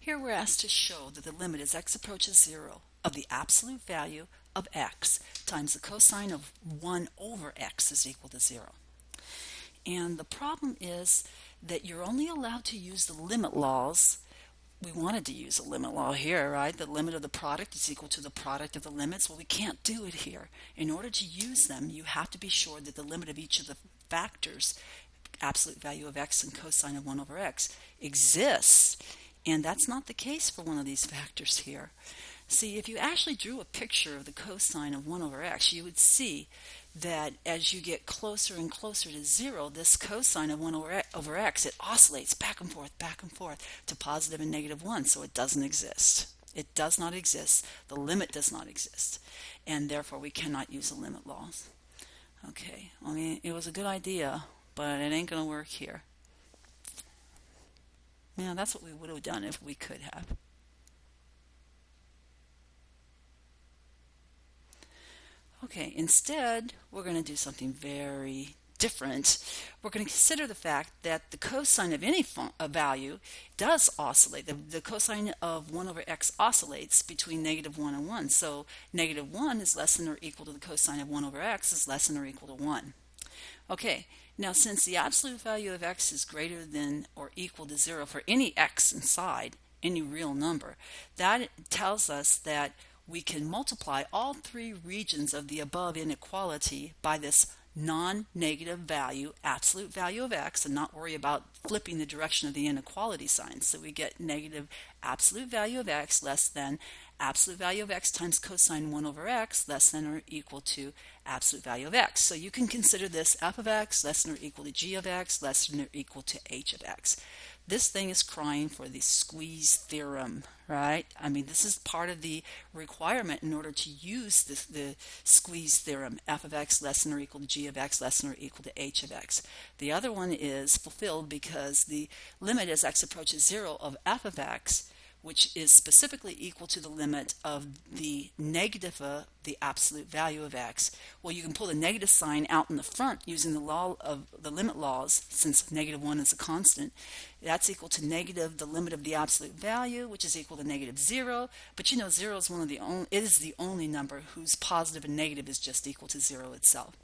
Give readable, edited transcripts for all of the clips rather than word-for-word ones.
Here we're asked to show that the limit as x approaches 0 of the absolute value of x times the cosine of 1 over x is equal to 0. And the problem is that you're only allowed to use the limit laws. We wanted to use a limit law here, right? The limit of the product is equal to the product of the limits. Well, we can't do it here. In order to use them, you have to be sure that the limit of each of the factors, absolute value of x and cosine of 1 over x, exists. And that's not the case for one of these factors here. See, if you actually drew a picture of the cosine of 1 over x, you would see that as you get closer and closer to 0, this cosine of 1 over x, it oscillates back and forth to positive and negative 1, so it doesn't exist. It does not exist. The limit does not exist, and therefore we cannot use the limit laws. Okay, I mean, it was a good idea, but it ain't going to work here. Yeah, that's what we would have done if we could have. Okay, instead, we're going to do something very different. We're going to consider the fact that the cosine of any value does oscillate. The cosine of 1 over x oscillates between negative 1 and 1. So negative 1 is less than or equal to the cosine of 1 over x is less than or equal to 1. Okay, now since the absolute value of x is greater than or equal to 0 for any x inside, any real number, that tells us that we can multiply all three regions of the above inequality by this non-negative value, absolute value of x, and not worry about flipping the direction of the inequality sign. So we get negative absolute value of x less than absolute value of x times cosine 1 over x less than or equal to absolute value of x. So you can consider this f of x less than or equal to g of x less than or equal to h of x. This thing is crying for the squeeze theorem, right? I mean, this is part of the requirement in order to use the squeeze theorem, f of x less than or equal to g of x less than or equal to h of x. The other one is fulfilled because the limit as x approaches 0 of f of x, which is specifically equal to the limit of the negative of the absolute value of x. Well, you can pull the negative sign out in the front using the law of the limit laws, since negative 1 is a constant. That's equal to negative the limit of the absolute value, which is equal to negative 0. But you know, 0 is the only number whose positive and negative is just equal to 0 itself.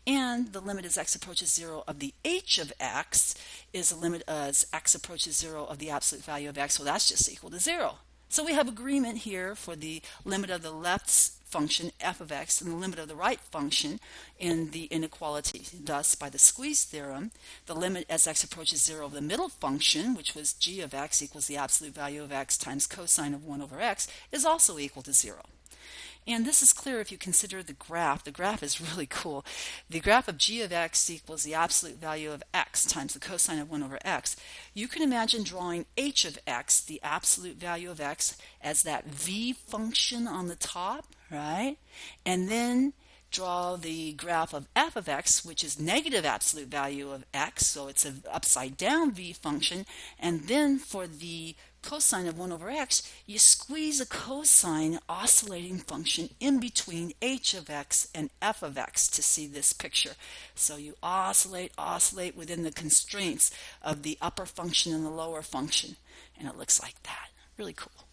And the limit as x approaches 0 of the h of x is the limit as x approaches 0 of the absolute value of x. So that's just equal to 0. So we have agreement here for the limit of the left function f of x and the limit of the right function in the inequality. Thus, by the squeeze theorem, the limit as x approaches 0 of the middle function, which was g of x equals the absolute value of x times cosine of 1 over x, is also equal to 0. And this is clear if you consider the graph. The graph is really cool. The graph of g of x equals the absolute value of x times the cosine of 1 over x. You can imagine drawing h of x, the absolute value of x, as that v function on the top, right? And then draw the graph of f of x, which is negative absolute value of x, so it's an upside down v function. And then for the cosine of 1 over x, you squeeze a cosine oscillating function in between h of x and f of x to see this picture. So you oscillate within the constraints of the upper function and the lower function, and it looks like that. Really cool.